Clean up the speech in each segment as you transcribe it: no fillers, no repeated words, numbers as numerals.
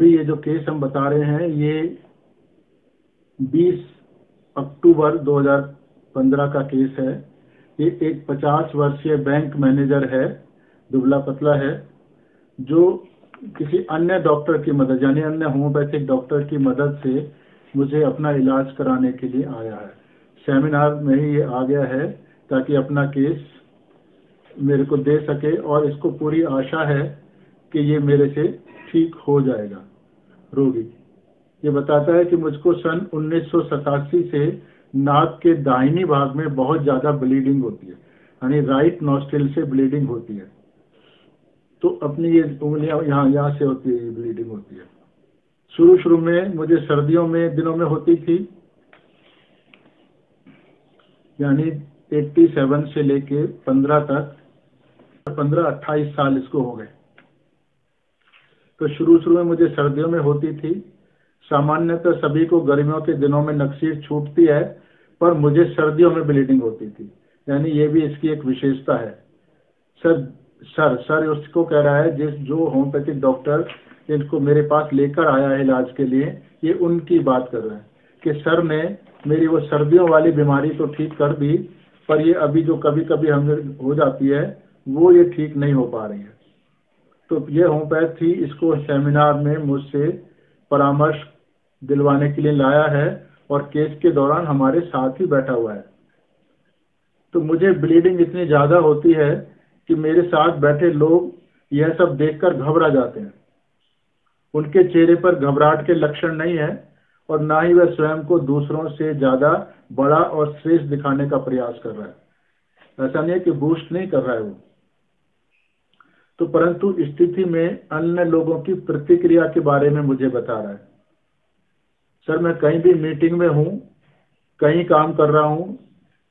अभी ये जो केस हम बता रहे हैं ये 20 अक्टूबर 2015 का केस है। ये एक 50 वर्षीय बैंक मैनेजर है, दुबला पतला है, जो किसी अन्य डॉक्टर की मदद यानी अन्य होम्योपैथिक डॉक्टर की मदद से मुझे अपना इलाज कराने के लिए आया है। सेमिनार में ही ये आ गया है ताकि अपना केस मेरे को दे सके और इसको पूरी आशा है कि ये मेरे से ठीक हो जाएगा। रोगी ये बताता है कि मुझको सन 1987 से नाक के दाहिनी भाग में बहुत ज़्यादा ब्लीडिंग होती है, यानी राइट नॉस्ट्रिल से ब्लीडिंग होती है। तो अपनी ये उंगलियां यहाँ से होती है, ब्लीडिंग होती है। शुरू में मुझे सर्दियों में दिनों में होती थी, यानी 87 से लेके 15 तक, 15-28 साल इसको हो गए। तो शुरू में मुझे सर्दियों में होती थी। सामान्यतः सभी को गर्मियों के दिनों में नक्सीर छूटती है, पर मुझे सर्दियों में ब्लीडिंग होती थी, यानी ये भी इसकी एक विशेषता है। सर उसको कह रहा है जो होम्योपैथिक डॉक्टर जिनको मेरे पास लेकर आया है इलाज के लिए, ये उनकी बात कर रहे हैं कि सर ने मेरी वो सर्दियों वाली बीमारी तो ठीक कर दी, पर ये अभी जो कभी कभी हमें हो जाती है वो ये ठीक नहीं हो पा रही है। तो ये होम्योपैथी इसको सेमिनार में मुझसे परामर्श दिलवाने के लिए लाया है और केस के दौरान हमारे साथ ही बैठा हुआ है। तो मुझे ब्लीडिंग इतनी ज़्यादा होती है कि मेरे साथ बैठे लोग यह सब देखकर घबरा जाते हैं। उनके चेहरे पर घबराहट के लक्षण नहीं है और ना ही वह स्वयं को दूसरों से ज़्यादा बड़ा और श्रेष्ठ दिखाने का प्रयास कर रहा है। ऐसा नहीं है कि बूस्ट नहीं कर रहा है वो, तो परंतु स्थिति में अन्य लोगों की प्रतिक्रिया के बारे में मुझे बता रहा है। सर मैं कहीं भी मीटिंग में हूँ, कहीं काम कर रहा हूँ,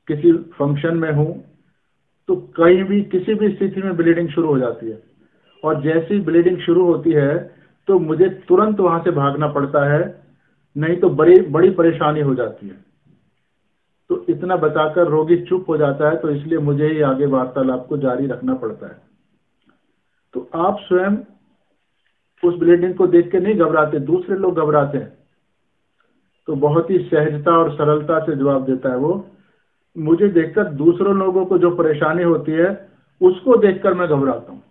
किसी फंक्शन में हूँ, तो कहीं भी किसी भी स्थिति में ब्लीडिंग शुरू हो जाती है और जैसी ब्लीडिंग शुरू होती है तो मुझे तुरंत वहां से भागना पड़ता है, नहीं तो बड़ी परेशानी हो जाती है। तो इतना बताकर रोगी चुप हो जाता है, तो इसलिए मुझे ही आगे वार्तालाप को जारी रखना पड़ता है। तो आप स्वयं उस ब्लीडिंग को देख के नहीं घबराते, दूसरे लोग घबराते हैं। तो बहुत ही सहजता और सरलता से जवाब देता है वो, मुझे देखकर दूसरों लोगों को जो परेशानी होती है उसको देखकर मैं घबराता हूँ।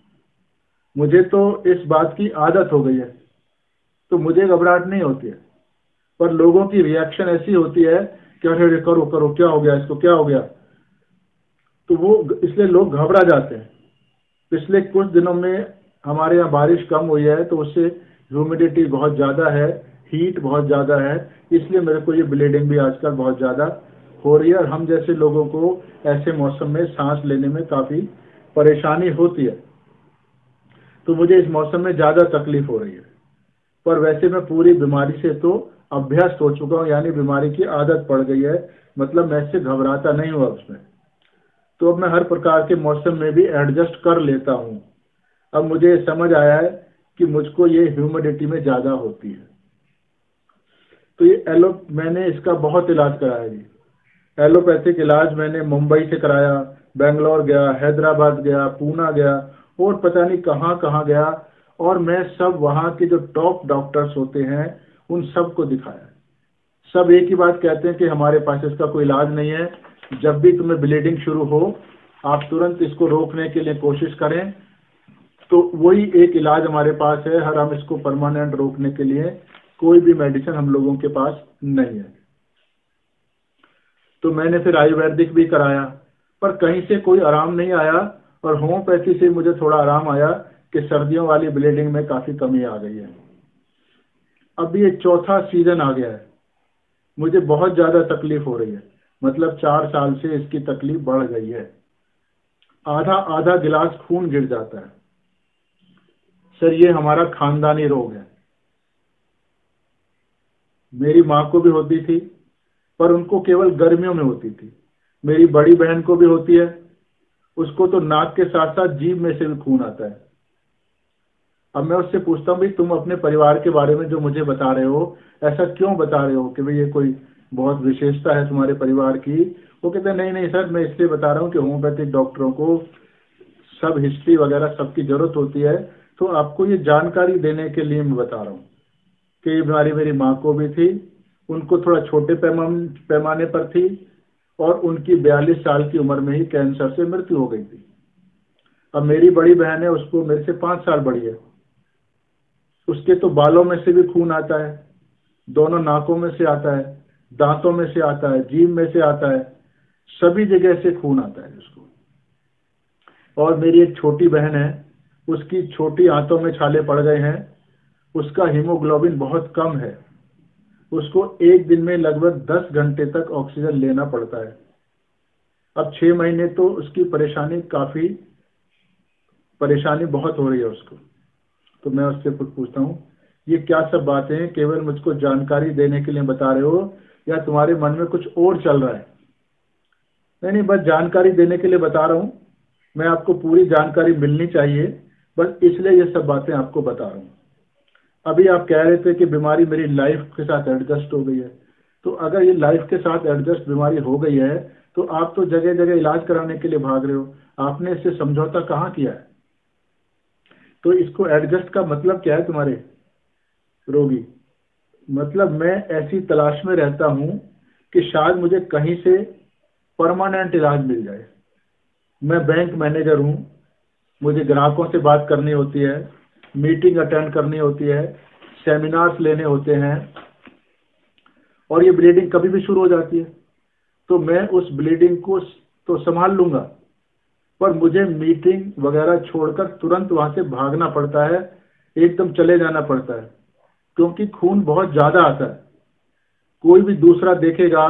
मुझे तो इस बात की आदत हो गई है, तो मुझे घबराहट नहीं होती है, पर लोगों की रिएक्शन ऐसी होती है कि अरे करो करो, क्या हो गया इसको, क्या हो गया, तो वो इसलिए लोग घबरा जाते हैं। पिछले कुछ दिनों में हमारे यहाँ बारिश कम हुई है, तो उससे ह्यूमिडिटी बहुत ज़्यादा है, हीट बहुत ज़्यादा है, इसलिए मेरे को ये ब्लीडिंग भी आजकल बहुत ज़्यादा हो रही है और हम जैसे लोगों को ऐसे मौसम में सांस लेने में काफ़ी परेशानी होती है। तो मुझे इस मौसम में ज़्यादा तकलीफ हो रही है, पर वैसे मैं पूरी बीमारी से तो अभ्यस्त हो चुका हूँ, यानी बीमारी की आदत पड़ गई है, मतलब मैं इससे घबराता नहीं हुआ उसमें। तो अब मैं हर प्रकार के मौसम में भी एडजस्ट कर लेता हूँ। अब मुझे समझ आया है कि मुझको ये ह्यूमिडिटी में ज़्यादा होती है। तो ये मैंने इसका बहुत इलाज कराया जी। एलोपैथिक इलाज मैंने मुंबई से कराया, बेंगलोर गया, हैदराबाद गया, पूना गया और पता नहीं कहाँ कहाँ गया, और मैं सब वहाँ के जो टॉप डॉक्टर्स होते हैं उन सब को दिखाया। सब एक ही बात कहते हैं कि हमारे पास इसका कोई इलाज नहीं है, जब भी तुम्हें ब्लीडिंग शुरू हो आप तुरंत इसको रोकने के लिए कोशिश करें। तो वही एक इलाज हमारे पास है, हर हम इसको परमानेंट रोकने के लिए कोई भी मेडिसिन हम लोगों के पास नहीं है। तो मैंने फिर आयुर्वेदिक भी कराया, पर कहीं से कोई आराम नहीं आया, और होम्योपैथी से मुझे थोड़ा आराम आया कि सर्दियों वाली ब्लीडिंग में काफ़ी कमी आ गई है। अब ये चौथा सीजन आ गया है, मुझे बहुत ज़्यादा तकलीफ हो रही है, मतलब 4 साल से इसकी तकलीफ बढ़ गई है। आधा आधा गिलास खून गिर जाता है। सर ये हमारा खानदानी रोग है, मेरी माँ को भी होती थी, पर उनको केवल गर्मियों में होती थी। मेरी बड़ी बहन को भी होती है, उसको तो नाक के साथ साथ जीभ में से भी खून आता है। अब मैं उससे पूछता हूँ भाई तुम अपने परिवार के बारे में जो मुझे बता रहे हो, ऐसा क्यों बता रहे हो कि भाई ये कोई बहुत विशेषता है तुम्हारे परिवार की? वो कहते हैं नहीं नहीं सर, मैं इसलिए बता रहा हूँ कि होम्योपैथिक डॉक्टरों को सब हिस्ट्री वगैरह सबकी ज़रूरत होती है, तो आपको ये जानकारी देने के लिए मैं बता रहा हूँ। कि ये बीमारी मेरी माँ को भी थी, उनको थोड़ा छोटे पैमाने पर थी और उनकी 42 साल की उम्र में ही कैंसर से मृत्यु हो गई थी। अब मेरी बड़ी बहन है, उसको मेरे से 5 साल बड़ी है, उसके तो बालों में से भी खून आता है, दोनों नाकों में से आता है, दांतों में से आता है, जीभ में से आता है, सभी जगह से खून आता है उसको। और मेरी एक छोटी बहन है, उसकी छोटी आंतों में छाले पड़ गए हैं, उसका हीमोग्लोबिन बहुत कम है, उसको एक दिन में लगभग 10 घंटे तक ऑक्सीजन लेना पड़ता है। अब 6 महीने तो उसकी परेशानी बहुत हो रही है उसको। तो मैं उससे कुछ पूछता हूँ, ये क्या सब बातें केवल मुझको जानकारी देने के लिए बता रहे हो या तुम्हारे मन में कुछ और चल रहा है? नहीं नहीं, बस जानकारी देने के लिए बता रहा हूँ, मैं आपको पूरी जानकारी मिलनी चाहिए, बस इसलिए ये सब बातें आपको बता रहा हूँ। अभी आप कह रहे थे कि बीमारी मेरी लाइफ के साथ एडजस्ट हो गई है, तो अगर ये लाइफ के साथ एडजस्ट बीमारी हो गई है तो आप तो जगह जगह इलाज कराने के लिए भाग रहे हो, आपने इससे समझौता कहाँ किया है? तो इसको एडजस्ट का मतलब क्या है तुम्हारे रोगी? मतलब मैं ऐसी तलाश में रहता हूँ कि शायद मुझे कहीं से परमानेंट इलाज मिल जाए। मैं बैंक मैनेजर हूँ, मुझे ग्राहकों से बात करनी होती है, मीटिंग अटेंड करनी होती है, सेमिनार्स लेने होते हैं, और ये ब्लीडिंग कभी भी शुरू हो जाती है, तो मैं उस ब्लीडिंग को तो संभाल लूंगा, पर मुझे मीटिंग वगैरह छोड़कर तुरंत वहां से भागना पड़ता है, एकदम चले जाना पड़ता है, क्योंकि खून बहुत ज्यादा आता है। कोई भी दूसरा देखेगा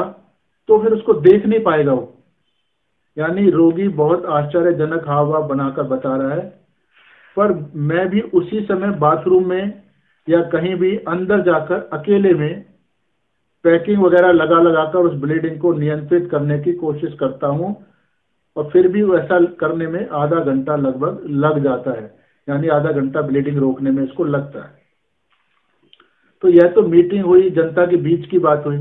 तो फिर उसको देख नहीं पाएगा वो। यानी रोगी बहुत आश्चर्यजनक हाव भाव बनाकर बता रहा है, पर मैं भी उसी समय बाथरूम में या कहीं भी अंदर जाकर अकेले में पैकिंग वगैरह लगाकर उस ब्लीडिंग को नियंत्रित करने की कोशिश करता हूं, और फिर भी वैसा करने में आधा घंटा लगभग लग जाता है, यानी आधा घंटा ब्लीडिंग रोकने में इसको लगता है। तो यह तो मीटिंग हुई, जनता के बीच की बात हुई,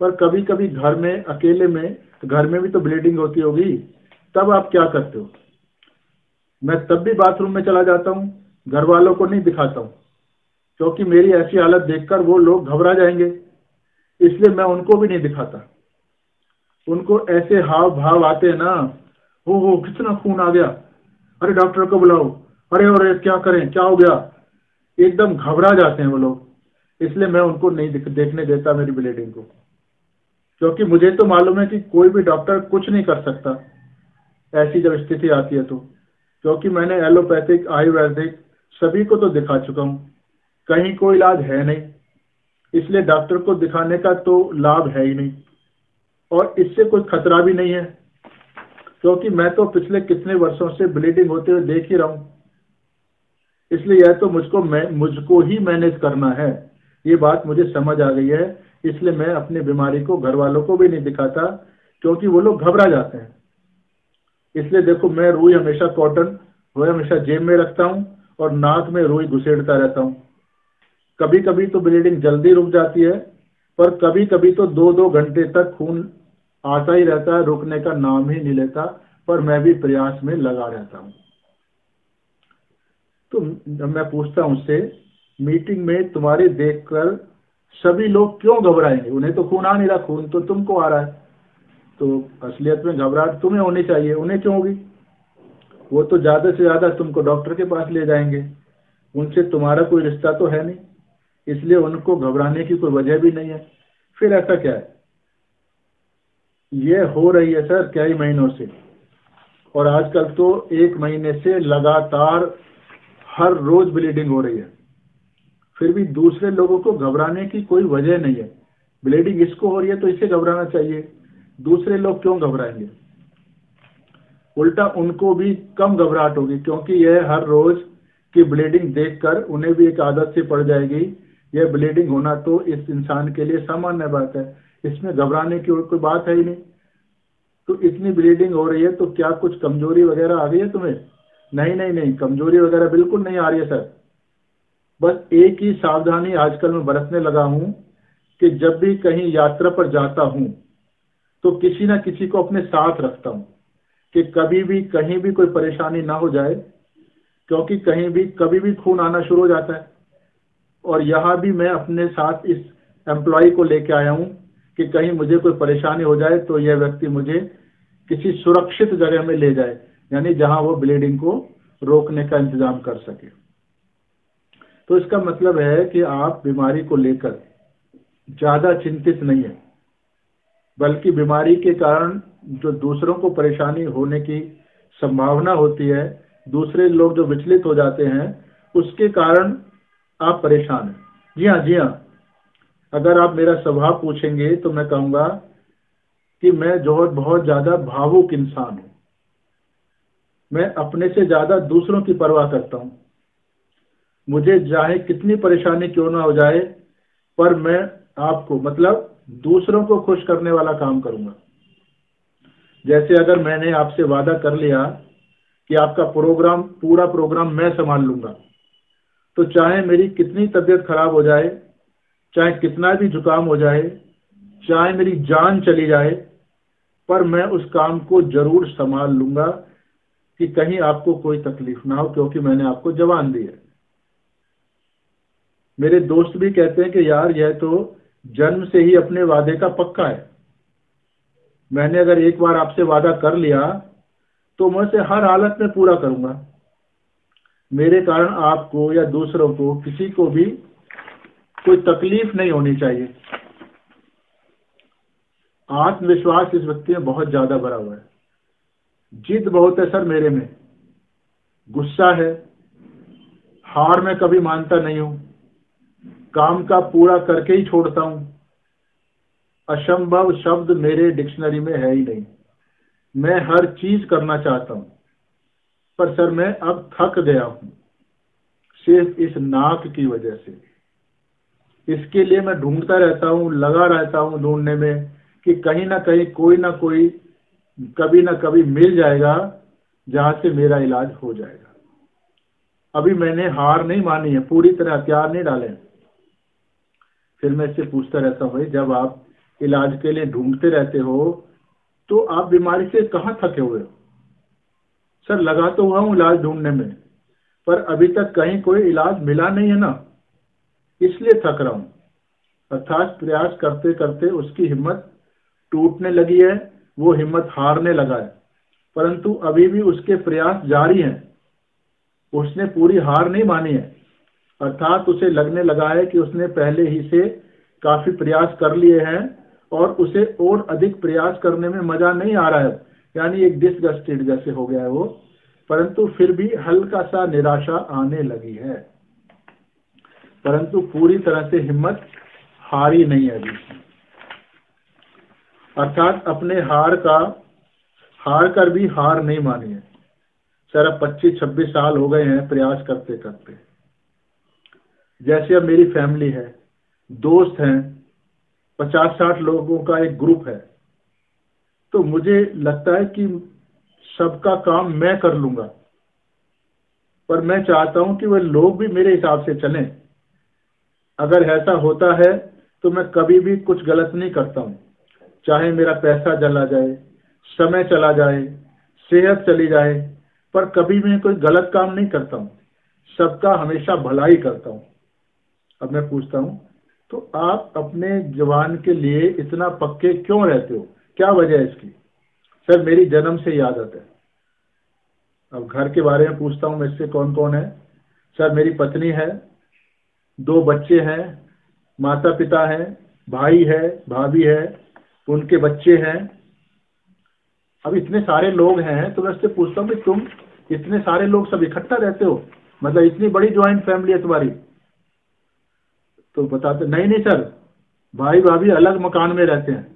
पर कभी कभी घर में अकेले में, घर में भी तो ब्लीडिंग होती होगी, तब आप क्या करते हो? मैं तब भी बाथरूम में चला जाता हूँ, घर वालों को नहीं दिखाता हूँ, क्योंकि मेरी ऐसी हालत देखकर वो लोग घबरा जाएंगे, इसलिए मैं उनको भी नहीं दिखाता। उनको ऐसे हाव भाव आते हैं ना, हो कितना खून आ गया, अरे डॉक्टर को बुलाओ, अरे क्या करें, क्या हो गया, एकदम घबरा जाते हैं वो लोग, इसलिए मैं उनको नहीं देखने देता मेरी ब्लीडिंग को, क्योंकि मुझे तो मालूम है कि कोई भी डॉक्टर कुछ नहीं कर सकता ऐसी जब स्थिति आती है तो, क्योंकि मैंने एलोपैथिक, आयुर्वेदिक सभी को तो दिखा चुका हूँ, कहीं कोई इलाज है नहीं, इसलिए डॉक्टर को दिखाने का तो लाभ है ही नहीं, और इससे कोई खतरा भी नहीं है, क्योंकि मैं तो पिछले कितने वर्षों से ब्लीडिंग होते हुए देख ही रहा हूँ। इसलिए यह तो मुझको ही मैनेज करना है, ये बात मुझे समझ आ गई है, इसलिए मैं अपनी बीमारी को घर वालों को भी नहीं दिखाता, क्योंकि वो लोग घबरा जाते हैं। इसलिए देखो, मैं रुई हमेशा रुई हमेशा जेब में रखता हूँ और नाक में रुई घुसेड़ता रहता हूँ। कभी कभी तो ब्लीडिंग जल्दी रुक जाती है, पर कभी कभी तो 2-2 घंटे तक खून आता ही रहता है, रुकने का नाम ही नहीं लेता, पर मैं भी प्रयास में लगा रहता हूँ। तो मैं पूछता हूँ उससे, मीटिंग में तुम्हारे देखकर सभी लोग क्यों घबराएंगे? उन्हें तो खून आ नहीं रहा, खून तो तुमको आ रहा है, तो असलियत में घबराहट तुम्हें होनी चाहिए, उन्हें क्यों होगी? वो तो ज्यादा से ज्यादा तुमको डॉक्टर के पास ले जाएंगे, उनसे तुम्हारा कोई रिश्ता तो है नहीं, इसलिए उनको घबराने की कोई वजह भी नहीं है। फिर ऐसा क्या है? ये हो रही है सर कई महीनों से, और आजकल तो 1 महीने से लगातार हर रोज ब्लीडिंग हो रही है, फिर भी दूसरे लोगों को घबराने की कोई वजह नहीं है। ब्लीडिंग इसको हो रही है तो इसे घबराना चाहिए, दूसरे लोग क्यों घबराएंगे? उल्टा उनको भी कम घबराहट होगी, क्योंकि यह हर रोज की ब्लीडिंग देखकर उन्हें भी एक आदत सी पड़ जाएगी। यह ब्लीडिंग होना तो इस इंसान के लिए सामान्य बात है, इसमें घबराने की कोई बात है ही नहीं। तो इतनी ब्लीडिंग हो रही है तो क्या कुछ कमजोरी वगैरह आ गई है तुम्हें? नहीं नहीं नहीं, कमजोरी वगैरह बिल्कुल नहीं आ रही है सर। बस एक ही सावधानी आजकल मैं बरतने लगा हूं कि जब भी कहीं यात्रा पर जाता हूं तो किसी ना किसी को अपने साथ रखता हूं, कि कभी भी कहीं भी कोई परेशानी ना हो जाए, क्योंकि कहीं भी कभी भी खून आना शुरू हो जाता है। और यहाँ भी मैं अपने साथ इस एम्प्लॉय को लेके आया हूँ कि कहीं मुझे कोई परेशानी हो जाए तो यह व्यक्ति मुझे किसी सुरक्षित जगह में ले जाए, यानी जहां वो ब्लीडिंग को रोकने का इंतजाम कर सके। तो इसका मतलब है कि आप बीमारी को लेकर ज़्यादा चिंतित नहीं है, बल्कि बीमारी के कारण जो दूसरों को परेशानी होने की संभावना होती है, दूसरे लोग जो विचलित हो जाते हैं, उसके कारण आप परेशान हैं। जी हाँ, जी हाँ। अगर आप मेरा स्वभाव पूछेंगे तो मैं कहूँगा कि मैं जो बहुत ज़्यादा भावुक इंसान हूँ। मैं अपने से ज़्यादा दूसरों की परवाह करता हूँ। मुझे चाहे कितनी परेशानी क्यों ना हो जाए, पर मैं आपको मतलब दूसरों को खुश करने वाला काम करूँगा। जैसे अगर मैंने आपसे वादा कर लिया कि आपका प्रोग्राम, पूरा प्रोग्राम मैं संभाल लूँगा, तो चाहे मेरी कितनी तबीयत खराब हो जाए, चाहे कितना भी जुकाम हो जाए, चाहे मेरी जान चली जाए, पर मैं उस काम को जरूर संभाल लूँगा कि कहीं आपको कोई तकलीफ ना हो, क्योंकि मैंने आपको जवान दी है। मेरे दोस्त भी कहते हैं कि यार यह तो जन्म से ही अपने वादे का पक्का है। मैंने अगर एक बार आपसे वादा कर लिया तो मैं उसे हर हालत में पूरा करूँगा। मेरे कारण आपको या दूसरों को, किसी को भी कोई तकलीफ नहीं होनी चाहिए। आत्मविश्वास इस व्यक्ति में बहुत ज़्यादा भरा हुआ है। जिद बहुत है सर मेरे में, गुस्सा है, हार मैं कभी मानता नहीं हूँ, काम का पूरा करके ही छोड़ता हूँ। असंभव शब्द मेरे डिक्शनरी में है ही नहीं। मैं हर चीज करना चाहता हूँ, पर सर मैं अब थक गया हूँ, सिर्फ इस नाक की वजह से। इसके लिए मैं ढूंढता रहता हूँ, लगा रहता हूँ ढूंढने में कि कहीं ना कहीं कोई ना कोई कभी ना कभी मिल जाएगा जहां से मेरा इलाज हो जाएगा। अभी मैंने हार नहीं मानी है, पूरी तरह हथियार नहीं डाले। फिर मैं इससे पूछता रहता हूँ, भाई जब आप इलाज के लिए ढूंढते रहते हो तो आप बीमारी से कहाँ थके हुए हो? सर लगा तो हुआ हूँ इलाज ढूंढने में, पर अभी तक कहीं कोई इलाज मिला नहीं है ना, इसलिए थक रहा हूँ। अर्थात प्रयास करते करते उसकी हिम्मत टूटने लगी है, वो हिम्मत हारने लगा है, परंतु अभी भी उसके प्रयास जारी हैं। उसने पूरी हार नहीं मानी है। अर्थात उसे लगने लगा है कि उसने पहले ही से काफी प्रयास कर लिए हैं और उसे और अधिक प्रयास करने में मजा नहीं आ रहा है, यानी एक डिसगस्टेड जैसे हो गया है वो, परंतु फिर भी हल्का सा निराशा आने लगी है, परंतु पूरी तरह से हिम्मत हारी नहीं है अभी। अर्थात अपने हार कर भी हार नहीं मानी है। सर अब 25-26 साल हो गए हैं प्रयास करते करते। जैसे अब मेरी फैमिली है, दोस्त हैं, 50-60 लोगों का एक ग्रुप है, तो मुझे लगता है कि सबका काम मैं कर लूंगा, पर मैं चाहता हूं कि वह लोग भी मेरे हिसाब से चलें। अगर ऐसा होता है तो मैं कभी भी कुछ गलत नहीं करता हूं, चाहे मेरा पैसा चला जाए, समय चला जाए, सेहत चली जाए, पर कभी मैं कोई गलत काम नहीं करता हूं, सबका हमेशा भलाई करता हूं। अब मैं पूछता हूं, तो आप अपने जवान के लिए इतना पक्के क्यों रहते हो? क्या वजह है इसकी? सर मेरी जन्म से ही आदत है। अब घर के बारे में पूछता हूं मुझसे कौन कौन है। सर मेरी पत्नी है, 2 बच्चे हैं, माता पिता हैं, भाई है, भाभी है, उनके बच्चे हैं। अब इतने सारे लोग हैं तो मैं उससे पूछता हूँ कि तुम इतने सारे लोग सब इकट्ठा रहते हो, मतलब इतनी बड़ी ज्वाइंट फैमिली है तुम्हारी? तो बताते नहीं नहीं सर, भाई भाभी अलग मकान में रहते हैं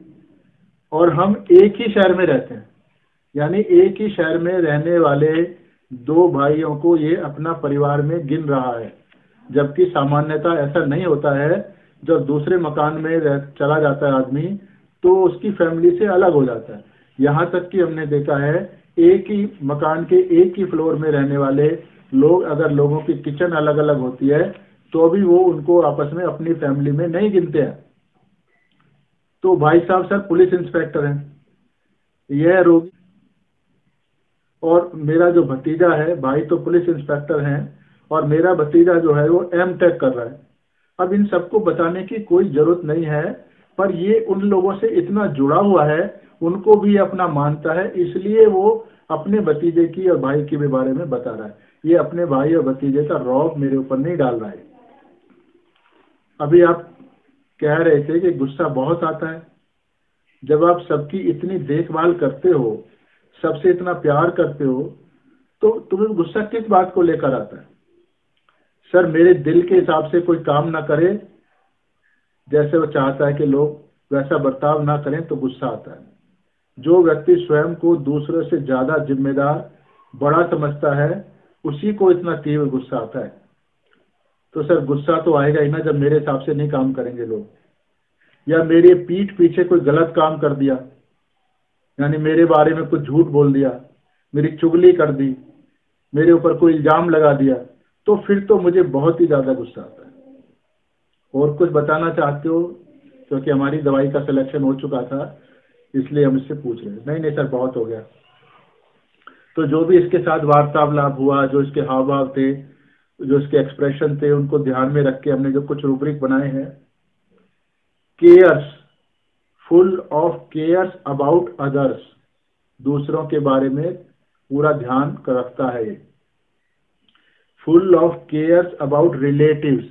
और हम एक ही शहर में रहते हैं, यानी एक ही शहर में रहने वाले 2 भाइयों को ये अपना परिवार में गिन रहा है, जबकि सामान्यतः ऐसा नहीं होता है। जब दूसरे मकान में चला जाता है आदमी तो उसकी फैमिली से अलग हो जाता है। यहाँ तक कि हमने देखा है एक ही मकान के एक ही फ्लोर में रहने वाले लोग, अगर लोगों की किचन अलग अलग होती है तो भी वो उनको आपस में अपनी फैमिली में नहीं गिनते हैं। तो भाई साहब सर पुलिस इंस्पेक्टर हैं, यह रोगी, और मेरा जो भतीजा है, भाई तो पुलिस इंस्पेक्टर हैं और मेरा भतीजा जो है वो एम टेक कर रहा है। अब इन सबको बताने की कोई जरूरत नहीं है, पर ये उन लोगों से इतना जुड़ा हुआ है, उनको भी अपना मानता है, इसलिए वो अपने भतीजे की और भाई के भी बारे में बता रहा है। ये अपने भाई और भतीजे का रौब मेरे ऊपर नहीं डाल रहा है। अभी आप कह रहे थे कि गुस्सा बहुत आता है। जब आप सबकी इतनी देखभाल करते हो, सबसे इतना प्यार करते हो, तो तुम्हें गुस्सा किस बात को लेकर आता है? सर, मेरे दिल के हिसाब से कोई काम ना करे, जैसे वो चाहता है कि लोग वैसा बर्ताव ना करें, तो गुस्सा आता है। जो व्यक्ति स्वयं को दूसरों से ज्यादा जिम्मेदार, बड़ा समझता है, उसी को इतना तीव्र गुस्सा आता है। तो सर, गुस्सा तो आएगा ही ना जब मेरे हिसाब से नहीं काम करेंगे लोग, या मेरे पीठ पीछे कोई गलत काम कर दिया, यानी मेरे बारे में कुछ झूठ बोल दिया, मेरी चुगली कर दी, मेरे ऊपर कोई इल्जाम लगा दिया, तो फिर तो मुझे बहुत ही ज्यादा गुस्सा आता है। और कुछ बताना चाहते हो? क्योंकि हमारी दवाई का सिलेक्शन हो चुका था, इसलिए हम इससे पूछ रहे हैं। नहीं नहीं सर, बहुत हो गया। तो जो भी इसके साथ वार्तालाप हुआ, जो इसके हाव भाव थे, जो इसके एक्सप्रेशन थे, उनको ध्यान में रख के हमने जो कुछ रूब्रिक बनाए हैं। Cares, full of cares about others, दूसरों के बारे में पूरा ध्यान रखता है ये। Full of cares about relatives,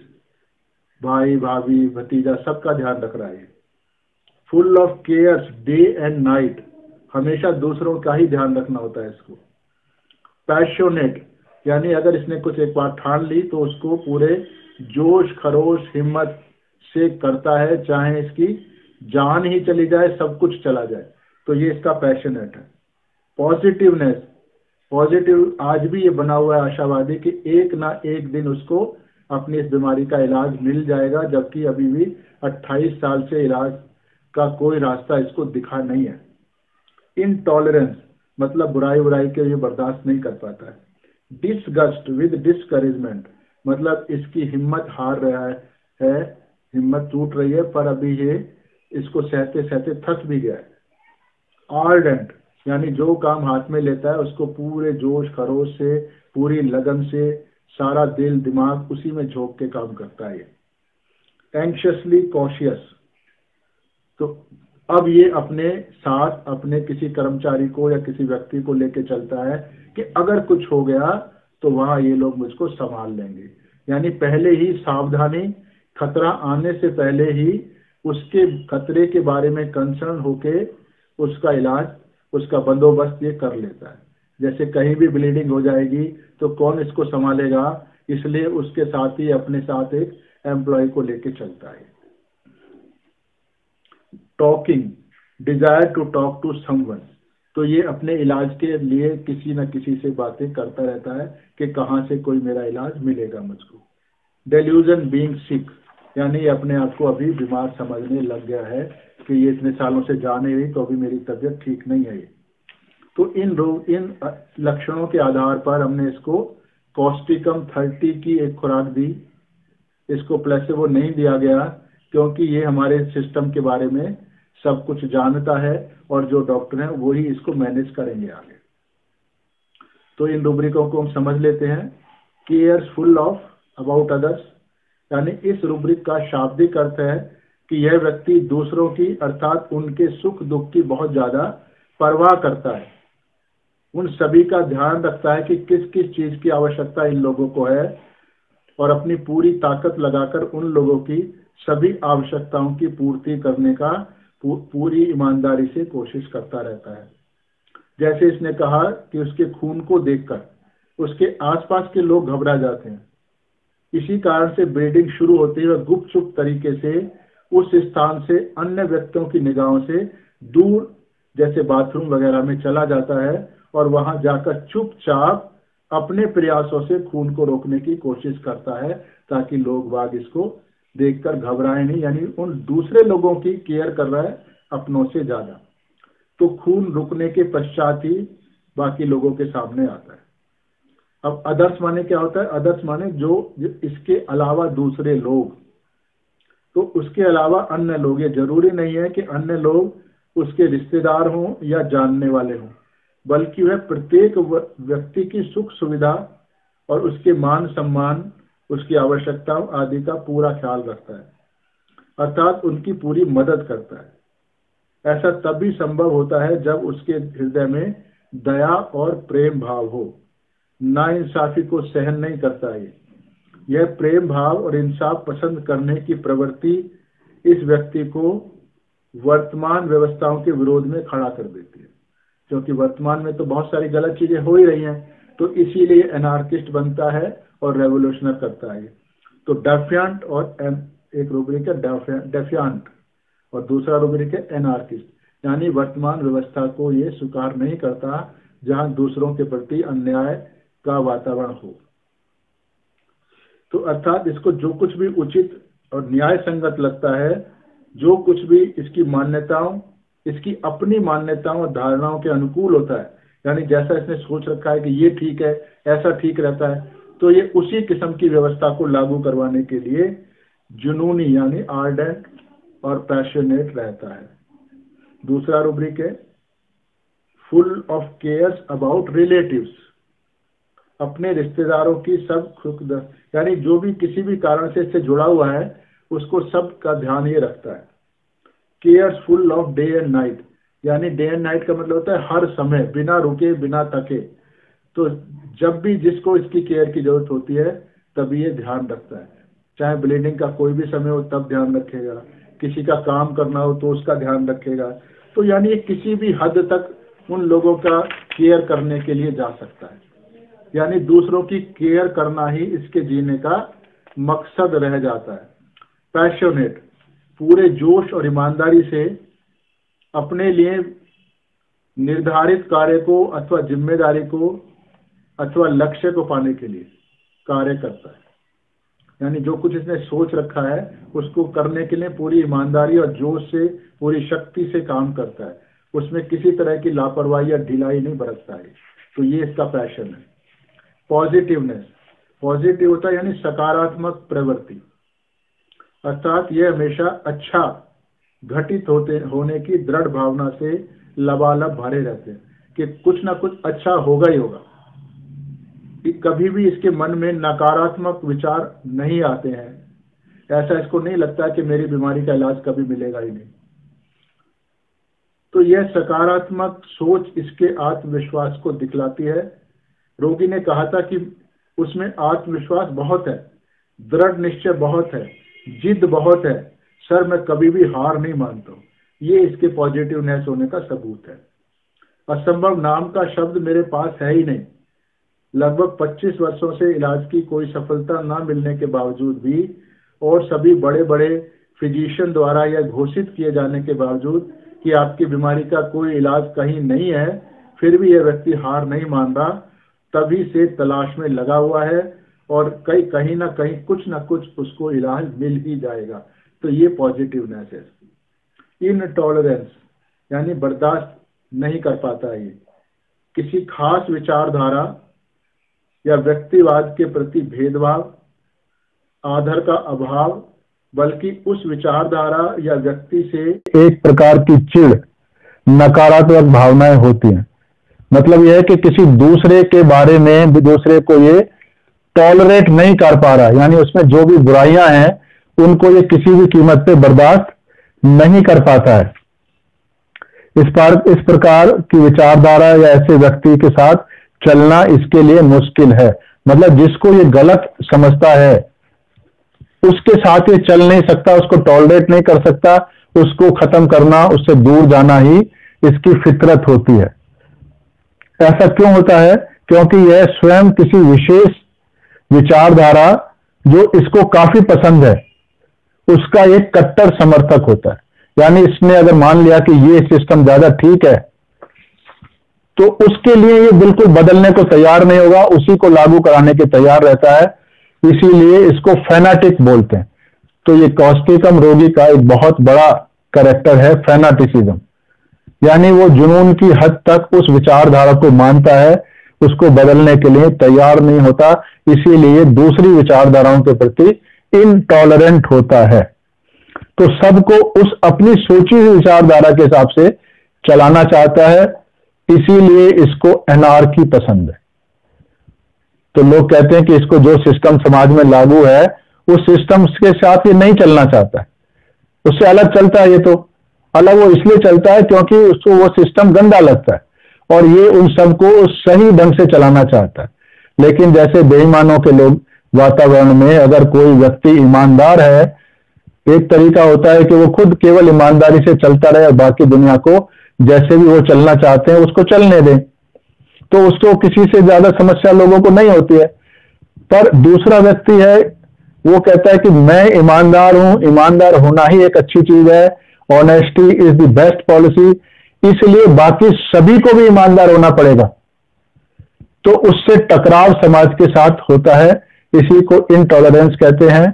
भाई भाभी भतीजा सबका ध्यान रख रहा है। Full of cares day and night, हमेशा दूसरों का ही ध्यान रखना होता है इसको। पैशनेट, यानी अगर इसने कुछ एक बार ठान ली तो उसको पूरे जोश खरोश हिम्मत से करता है, चाहे इसकी जान ही चली जाए, सब कुछ चला जाए, तो ये इसका पैशनेट है। पॉजिटिवनेस, पॉजिटिव, आज भी ये बना हुआ है आशावादी कि एक ना एक दिन उसको अपनी इस बीमारी का इलाज मिल जाएगा, जबकि अभी भी 28 साल से इलाज का कोई रास्ता इसको दिखा नहीं है। इनटॉलरेंस, मतलब बुराई के लिए बर्दाश्त नहीं कर पाता है। डिसगस्ट विद डिस्करेजमेंट, मतलब इसकी हिम्मत हार रहा है, हिम्मत टूट रही है, पर अभी ये इसको सहते सहते थक भी गया है। आर्डेंट, यानी जो काम हाथ में लेता है उसको पूरे जोश खरोश से, पूरी लगन से, सारा दिल दिमाग उसी में झोंक के काम करता है। एंक्शसली कॉशियस, तो अब ये अपने साथ अपने किसी कर्मचारी को या किसी व्यक्ति को लेके चलता है कि अगर कुछ हो गया तो वहां ये लोग मुझको संभाल लेंगे, यानी पहले ही सावधानी, खतरा आने से पहले ही उसके खतरे के बारे में कंसर्न होके उसका इलाज, उसका बंदोबस्त ये कर लेता है। जैसे कहीं भी ब्लीडिंग हो जाएगी तो कौन इसको संभालेगा, इसलिए उसके साथ ही अपने साथ एक एम्प्लॉय को लेके चलता है। Talking, desire to talk to someone, तो ये अपने इलाज के लिए किसी न किसी से बातें करता रहता है कि कहाँ से कोई मेरा इलाज मिलेगा मुझको। डेल्यूजन बीइंग सिक, यानी अपने आप को अभी बीमार समझने लग गया है कि ये इतने सालों से जा नहीं रही, तो अभी मेरी तबीयत ठीक नहीं है ये। तो इन लक्षणों के आधार पर हमने इसको कॉस्टिकम 30 की एक खुराक दी। इसको प्लेसेबो नहीं दिया गया, क्योंकि ये हमारे सिस्टम के बारे में सब कुछ जानता है और जो डॉक्टर हैं वही इसको मैनेज करेंगे आगे। तो इन रूब्रिकों को हम समझ लेते हैं। केयरफुल ऑफ अबाउट अदर्स, यानी इस रूब्रिक का शाब्दिक अर्थ है कि यह व्यक्ति दूसरों की, अर्थात उनके सुख दुख की बहुत ज्यादा परवाह करता है, उन सभी का ध्यान रखता है कि किस किस चीज की आवश्यकता इन लोगों को है, और अपनी पूरी ताकत लगाकर उन लोगों की सभी आवश्यकताओं की पूर्ति करने का पूरी ईमानदारी से कोशिश करता रहता है। जैसे इसने कहा कि उसके खून को देखकर उसके आसपास के लोग घबरा जाते हैं, इसी कारण से ब्लीडिंग शुरू होती है और गुपचुप तरीके से उस स्थान से अन्य व्यक्तियों की निगाहों से दूर, जैसे बाथरूम वगैरह में चला जाता है और वहां जाकर चुपचाप अपने प्रयासों से खून को रोकने की कोशिश करता है, ताकि लोग बाग इसको देखकर घबराए नहीं, यानी उन दूसरे लोगों की केयर कर रहा है अपनों से ज्यादा। तो खून रुकने के पश्चात ही बाकी लोगों के सामने आता है। अब अदर्स माने क्या होता है? अदर्स माने जो इसके अलावा दूसरे लोग, तो उसके अलावा अन्य लोग। ये जरूरी नहीं है कि अन्य लोग उसके रिश्तेदार हों या जानने वाले हों, बल्कि वह प्रत्येक व्यक्ति की सुख सुविधा और उसके मान सम्मान, उसकी आवश्यकताओं आदि का पूरा ख्याल रखता है, अर्थात उनकी पूरी मदद करता है। ऐसा तभी संभव होता है जब उसके हृदय में दया और प्रेम भाव हो। नाइंसाफी को सहन नहीं करता है। यह प्रेम भाव और इंसाफ पसंद करने की प्रवृत्ति इस व्यक्ति को वर्तमान व्यवस्थाओं के विरोध में खड़ा कर देती है, क्योंकि वर्तमान में तो बहुत सारी गलत चीजें हो ही रही हैं, तो इसीलिए एनार्किस्ट बनता है और रेवोल्यूशनर करता है। तो डेफिएंट और एक रूब्रिक है डेफिएंट और दूसरा रूब्रिक है एनार्किस्ट, यानी वर्तमान व्यवस्था को ये स्वीकार नहीं करता जहां दूसरों के प्रति अन्याय का वातावरण हो। तो अर्थात इसको जो कुछ भी उचित और न्याय संगत लगता है, जो कुछ भी इसकी मान्यताओं, इसकी अपनी मान्यताओं और धारणाओं के अनुकूल होता है, यानी जैसा इसने सोच रखा है कि ये ठीक है, ऐसा ठीक रहता है, तो ये उसी किस्म की व्यवस्था को लागू करवाने के लिए जुनूनी यानी आर्डेंट और पैशनेट रहता है। दूसरा रूब्रिक है full of cares about relatives, अपने रिश्तेदारों की सब सुख यानी जो भी किसी भी कारण से इससे जुड़ा हुआ है उसको सब का ध्यान ये रखता है। Cares full of day and night, यानी डे एंड नाइट का मतलब होता है हर समय, बिना रुके बिना थके। तो जब भी जिसको इसकी केयर की जरूरत होती है तभी ये ध्यान रखता है, चाहे ब्लीडिंग का कोई भी समय हो तब ध्यान रखेगा, किसी का काम करना हो तो उसका ध्यान रखेगा। तो यानी ये किसी भी हद तक उन लोगों का केयर करने के लिए जा सकता है, यानी दूसरों की केयर करना ही इसके जीने का मकसद रह जाता है। पैशनेट, पूरे जोश और ईमानदारी से अपने लिए निर्धारित कार्य को अथवा जिम्मेदारी को अथवा लक्ष्य को पाने के लिए कार्य करता है, यानी जो कुछ इसने सोच रखा है उसको करने के लिए पूरी ईमानदारी और जोश से, पूरी शक्ति से काम करता है, उसमें किसी तरह की लापरवाही या ढिलाई नहीं बरतता है। तो ये इसका पैशन है। पॉजिटिवनेस, पॉजिटिव होता है यानी सकारात्मक प्रवृत्ति, अर्थात ये हमेशा अच्छा घटित होने की दृढ़ भावना से लबालब भरे रहते हैं कि कुछ ना कुछ अच्छा होगा ही होगा। कि कभी भी इसके मन में नकारात्मक विचार नहीं आते हैं, ऐसा इसको नहीं लगता कि मेरी बीमारी का इलाज कभी मिलेगा ही नहीं। तो यह सकारात्मक सोच इसके आत्मविश्वास को दिखलाती है। रोगी ने कहा था कि उसमें आत्मविश्वास बहुत है, दृढ़ निश्चय बहुत है, जिद बहुत है, सर मैं कभी भी हार नहीं मानता हूँ। ये इसके पॉजिटिवनेस होने का सबूत है। असंभव नाम का शब्द मेरे पास है ही नहीं। लगभग 25 वर्षों से इलाज की कोई सफलता ना मिलने के बावजूद भी और सभी बड़े बड़े फिजिशियन द्वारा यह घोषित किए जाने के बावजूद कि आपकी बीमारी का कोई इलाज कहीं नहीं है, फिर भी यह व्यक्ति हार नहीं मान रहा, तभी से तलाश में लगा हुआ है और कहीं ना कहीं कुछ ना कुछ उसको इलाज मिल ही जाएगा। तो ये पॉजिटिवनेस है। इनटॉलरेंस यानी बर्दाश्त नहीं कर पाता है, ये किसी खास विचारधारा या व्यक्तिवाद के प्रति भेदभाव, आदर का अभाव, बल्कि उस विचारधारा या व्यक्ति से एक प्रकार की चिढ़, नकारात्मक भावनाएं होती हैं। मतलब यह है कि किसी दूसरे के बारे में दूसरे को ये टॉलरेट नहीं कर पा रहा, यानी उसमें जो भी बुराइयां हैं उनको ये किसी भी कीमत पे बर्दाश्त नहीं कर पाता है। इस प्रकार की विचारधारा या ऐसे व्यक्ति के साथ चलना इसके लिए मुश्किल है। मतलब जिसको ये गलत समझता है उसके साथ ये चल नहीं सकता, उसको टॉलरेट नहीं कर सकता, उसको खत्म करना, उससे दूर जाना ही इसकी फितरत होती है। ऐसा क्यों होता है? क्योंकि यह स्वयं किसी विशेष विचारधारा जो इसको काफी पसंद है उसका एक कट्टर समर्थक होता है। यानी इसने अगर मान लिया कि ये सिस्टम ज्यादा ठीक है तो उसके लिए ये बिल्कुल बदलने को तैयार नहीं होगा, उसी को लागू कराने के तैयार रहता है। इसीलिए इसको फैनाटिक बोलते हैं। तो ये कॉस्टिकम रोगी का एक बहुत बड़ा कैरेक्टर है फैनाटिसिज्म, यानी वो जुनून की हद तक उस विचारधारा को मानता है, उसको बदलने के लिए तैयार नहीं होता, इसीलिए दूसरी विचारधाराओं के प्रति इनटॉलरेंट होता है। तो सबको उस अपनी सोची हुई विचारधारा के हिसाब से चलाना चाहता है, इसीलिए इसको एनार्की पसंद है। तो लोग कहते हैं कि इसको जो सिस्टम समाज में लागू है उस सिस्टम के साथ ये नहीं चलना चाहता है, उससे अलग चलता है। ये तो अलग वो इसलिए चलता है क्योंकि उसको वो सिस्टम गंदा लगता है और ये उन सबको सही ढंग से चलाना चाहता है। लेकिन जैसे बेईमानों के लोग वातावरण में, अगर कोई व्यक्ति ईमानदार है, एक तरीका होता है कि वो खुद केवल ईमानदारी से चलता रहे और बाकी दुनिया को जैसे भी वो चलना चाहते हैं उसको चलने दें, तो उसको किसी से ज्यादा समस्या लोगों को नहीं होती है। पर दूसरा व्यक्ति है, वो कहता है कि मैं ईमानदार हूं, ईमानदार होना ही एक अच्छी चीज है, honesty is the best policy, इसलिए बाकी सभी को भी ईमानदार होना पड़ेगा। तो उससे टकराव समाज के साथ होता है। इसी को इनटॉलरेंस कहते हैं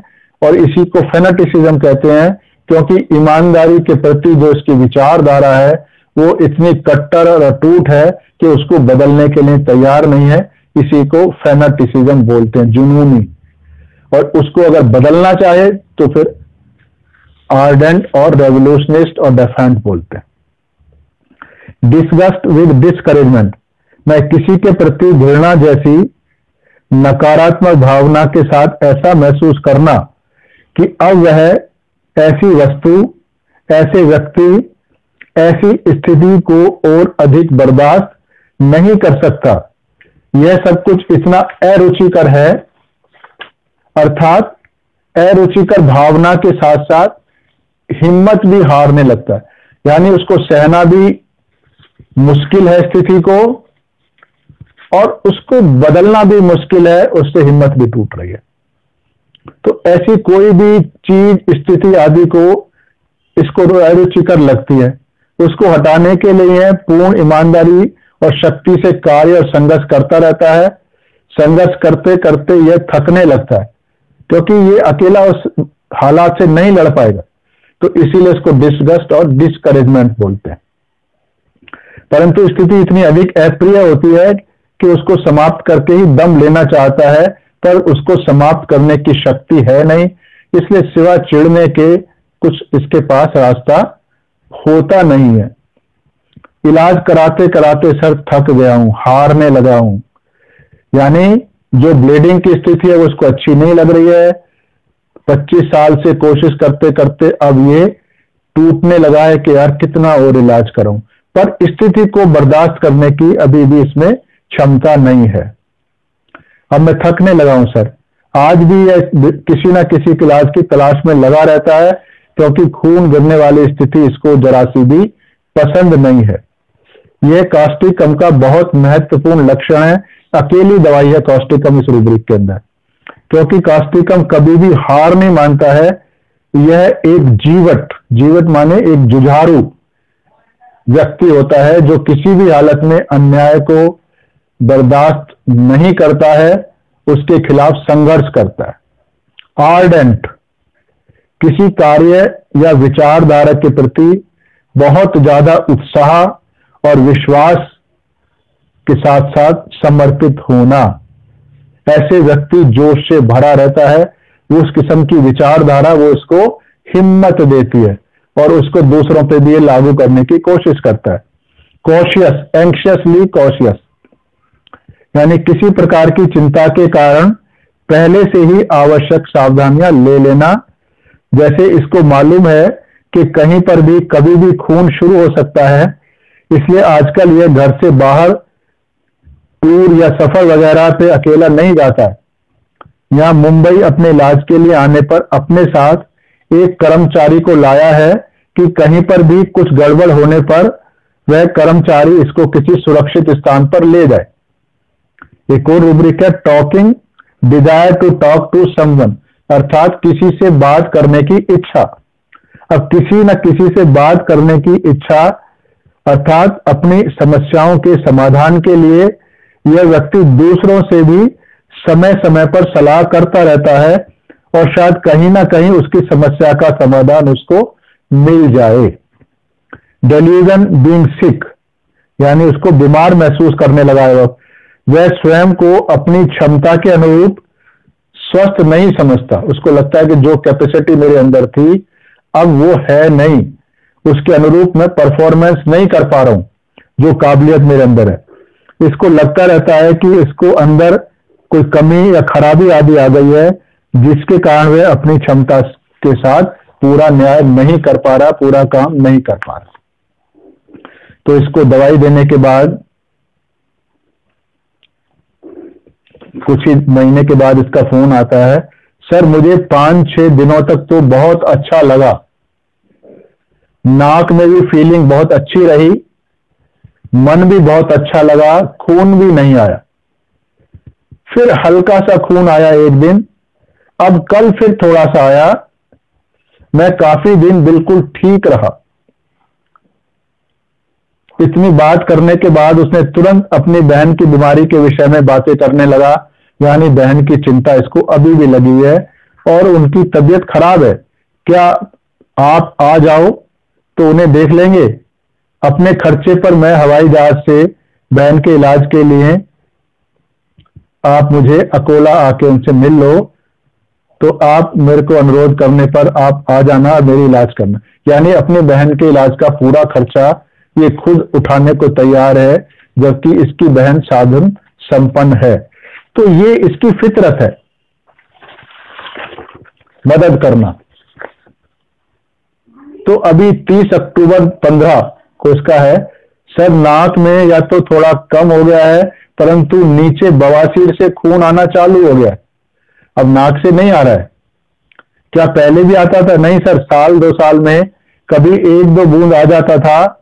और इसी को फेनेटिसिज्म कहते हैं, क्योंकि ईमानदारी के प्रति जो इसकी विचारधारा है वो इतनी कट्टर और अटूट है कि उसको बदलने के लिए तैयार नहीं है। इसी को फेनेटिसिज्म बोलते हैं, जुनूनी। और उसको अगर बदलना चाहे तो फिर आर्डेंट और रेवोल्यूशनिस्ट और डेफेंट बोलते हैं। डिसगस्ट विद डिस्करेजमेंट, मैं किसी के प्रति घृणा जैसी नकारात्मक भावना के साथ ऐसा महसूस करना कि अब वह ऐसी वस्तु, ऐसे व्यक्ति, ऐसी स्थिति को और अधिक बर्दाश्त नहीं कर सकता। यह सब कुछ इतना अरुचिकर है, अर्थात अरुचिकर भावना के साथ साथ हिम्मत भी हारने लगता है, यानी उसको सहना भी मुश्किल है स्थिति को और उसको बदलना भी मुश्किल है, उससे हिम्मत भी टूट रही है। तो ऐसी कोई भी चीज, स्थिति आदि को इसको अरुचिकर लगती है, उसको हटाने के लिए पूर्ण ईमानदारी और शक्ति से कार्य और संघर्ष करता रहता है। संघर्ष करते करते यह थकने लगता है क्योंकि ये अकेला उस हालात से नहीं लड़ पाएगा, तो इसीलिए इसको डिसगस्ट और डिस्करेजमेंट बोलते हैं। परंतु स्थिति इतनी अधिक अप्रिय होती है कि उसको समाप्त करके ही दम लेना चाहता है, पर उसको समाप्त करने की शक्ति है नहीं, इसलिए सिवा चिढ़ने के कुछ इसके पास रास्ता होता नहीं है। इलाज कराते कराते सर थक गया हूं, हारने लगा हूं, यानी जो ब्लीडिंग की स्थिति है वो उसको अच्छी नहीं लग रही है। 25 साल से कोशिश करते करते अब ये टूटने लगा है कि यार कितना और इलाज करूं, पर स्थिति को बर्दाश्त करने की अभी भी इसमें क्षमता नहीं है। अब मैं थकने लगा हूं सर। आज भी यह किसी ना किसी इलाज की तलाश में लगा रहता है क्योंकि खून गिरने वाली स्थिति इसको जरा सी भी पसंद नहीं है। यह कास्टिकम का बहुत महत्वपूर्ण लक्षण है। अकेली दवाई है कास्टिकम इस रूब्रिक के अंदर, क्योंकि कास्टिकम कभी भी हार नहीं मानता है। यह एक जीवट माने एक जुझारू व्यक्ति होता है जो किसी भी हालत में अन्याय को बर्दाश्त नहीं करता है, उसके खिलाफ संघर्ष करता है। आर्डेंट, किसी कार्य या विचारधारा के प्रति बहुत ज्यादा उत्साह और विश्वास के साथ साथ समर्पित होना। ऐसे व्यक्ति जोश से भरा रहता है, वो उस किस्म की विचारधारा वो उसको हिम्मत देती है और उसको दूसरों पे भी लागू करने की कोशिश करता है। कॉशियस, एंक्शियसली कॉशियस, यानी किसी प्रकार की चिंता के कारण पहले से ही आवश्यक सावधानियां ले लेना। जैसे इसको मालूम है कि कहीं पर भी कभी भी खून शुरू हो सकता है, इसलिए आजकल यह घर से बाहर टूर या सफर वगैरह पे अकेला नहीं जाता है। यहां मुंबई अपने इलाज के लिए आने पर अपने साथ एक कर्मचारी को लाया है कि कहीं पर भी कुछ गड़बड़ होने पर वह कर्मचारी इसको किसी सुरक्षित स्थान पर ले जाए। एक और रूब्रिक है talking, desire to talk to someone, अर्थात किसी से बात करने की इच्छा। अब किसी न किसी से बात करने की इच्छा अर्थात अपनी समस्याओं के समाधान के लिए यह व्यक्ति दूसरों से भी समय समय पर सलाह करता रहता है और शायद कहीं ना कहीं उसकी समस्या का समाधान उसको मिल जाए। डेल्यूजन बीइंग सिक, यानी उसको बीमार महसूस करने लगा है। वह स्वयं को अपनी क्षमता के अनुरूप स्वस्थ नहीं समझता। उसको लगता है कि जो कैपेसिटी मेरे अंदर थी अब वो है नहीं, उसके अनुरूप मैं परफॉर्मेंस नहीं कर पा रहा हूं जो काबिलियत मेरे अंदर है। इसको लगता रहता है कि इसको अंदर कोई कमी या खराबी आदि आ गई है, जिसके कारण वह अपनी क्षमता के साथ पूरा न्याय नहीं कर पा रहा, पूरा काम नहीं कर पा रहा। तो इसको दवाई देने के बाद कुछ ही महीने के बाद इसका फोन आता है, सर मुझे 5-6 दिनों तक तो बहुत अच्छा लगा, नाक में भी फीलिंग बहुत अच्छी रही, मन भी बहुत अच्छा लगा, खून भी नहीं आया। फिर हल्का सा खून आया एक दिन, अब कल फिर थोड़ा सा आया, मैं काफी दिन बिल्कुल ठीक रहा। इतनी बात करने के बाद उसने तुरंत अपनी बहन की बीमारी के विषय में बातें करने लगा, यानी बहन की चिंता इसको अभी भी लगी है और उनकी तबीयत खराब है, क्या आप आ जाओ तो उन्हें देख लेंगे, अपने खर्चे पर मैं हवाई जहाज से बहन के इलाज के लिए आप मुझे अकोला आके उनसे मिल लो, तो आप मेरे को अनुरोध करने पर आप आ जाना और मेरी इलाज करना। यानी अपनी बहन के इलाज का पूरा खर्चा ये खुद उठाने को तैयार है, जबकि इसकी बहन साधन संपन्न है। तो ये इसकी फितरत है, मदद करना। तो अभी 30 अक्टूबर 15 को इसका है, सर नाक में या तो थोड़ा कम हो गया है, परंतु नीचे बवासीर से खून आना चालू हो गया, अब नाक से नहीं आ रहा है। क्या पहले भी आता था? नहीं सर, 1-2 साल में कभी 1-2 बूंद आ जाता था,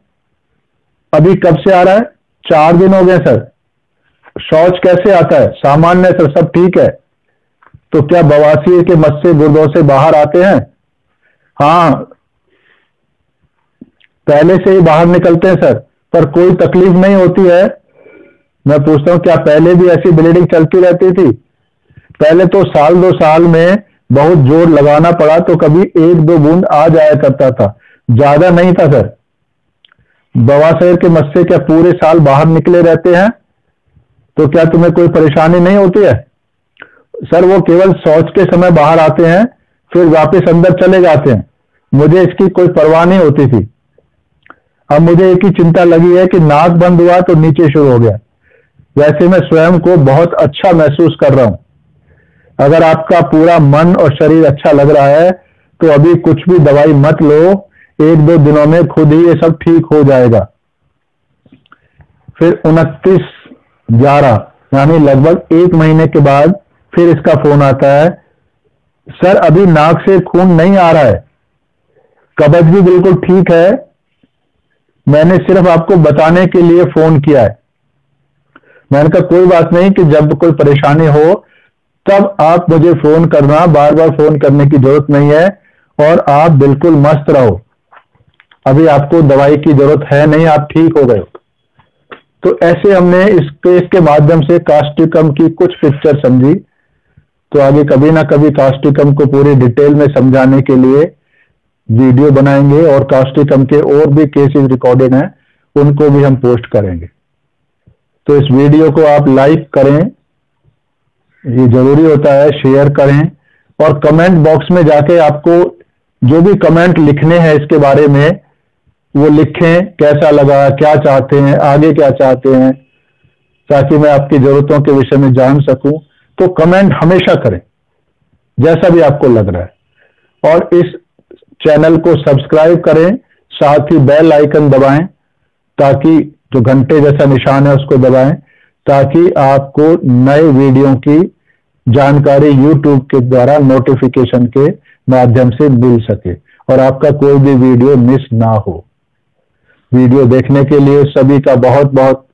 अभी कब से आ रहा है? 4 दिन हो गए सर। शौच कैसे आता है? सामान्य सर, सब ठीक है। तो क्या बवासीर के मस्से गुर्दों से बाहर आते हैं? हाँ, पहले से ही बाहर निकलते हैं सर, पर कोई तकलीफ नहीं होती है। मैं पूछता हूं, क्या पहले भी ऐसी ब्लीडिंग चलती रहती थी? पहले तो 1-2 साल में बहुत जोर लगाना पड़ा तो कभी 1-2 बूंद आ जाया करता था, ज्यादा नहीं था सर। बवासीर के मस्से क्या पूरे साल बाहर निकले रहते हैं? तो क्या तुम्हें कोई परेशानी नहीं होती है? सर वो केवल शौच के समय बाहर आते हैं, फिर वापस अंदर चले जाते हैं, मुझे इसकी कोई परवाह नहीं होती थी। अब मुझे एक ही चिंता लगी है कि नाक बंद हुआ तो नीचे शुरू हो गया। वैसे मैं स्वयं को बहुत अच्छा महसूस कर रहा हूं। अगर आपका पूरा मन और शरीर अच्छा लग रहा है तो अभी कुछ भी दवाई मत लो, 1-2 दिनों में खुद ही ये सब ठीक हो जाएगा। फिर 29/11 यानी लगभग 1 महीने के बाद फिर इसका फोन आता है, सर अभी नाक से खून नहीं आ रहा है, कब्ज भी बिल्कुल ठीक है, मैंने सिर्फ आपको बताने के लिए फोन किया है। मैंने कहा कोई बात नहीं, कि जब कोई परेशानी हो तब आप मुझे फोन करना, बार बार फोन करने की जरूरत नहीं है, और आप बिल्कुल मस्त रहो, अभी आपको दवाई की जरूरत है नहीं, आप ठीक हो गए। तो ऐसे हमने इस केस के माध्यम से कास्टिकम की कुछ पिक्चर समझी। तो आगे कभी ना कभी कास्टिकम को पूरी डिटेल में समझाने के लिए वीडियो बनाएंगे, और कास्टिकम के और भी केसेस रिकॉर्डेड हैं, उनको भी हम पोस्ट करेंगे। तो इस वीडियो को आप लाइक करें, ये जरूरी होता है, शेयर करें, और कमेंट बॉक्स में जाके आपको जो भी कमेंट लिखने हैं इसके बारे में वो लिखें, कैसा लगा, क्या चाहते हैं, आगे क्या चाहते हैं, ताकि मैं आपकी जरूरतों के विषय में जान सकूं। तो कमेंट हमेशा करें, जैसा भी आपको लग रहा है, और इस चैनल को सब्सक्राइब करें, साथ ही बेल आइकन दबाएं, ताकि जो घंटे जैसा निशान है उसको दबाएं, ताकि आपको नए वीडियो की जानकारी YouTube के द्वारा नोटिफिकेशन के माध्यम से मिल सके और आपका कोई भी वीडियो मिस ना हो। वीडियो देखने के लिए सभी का बहुत बहुत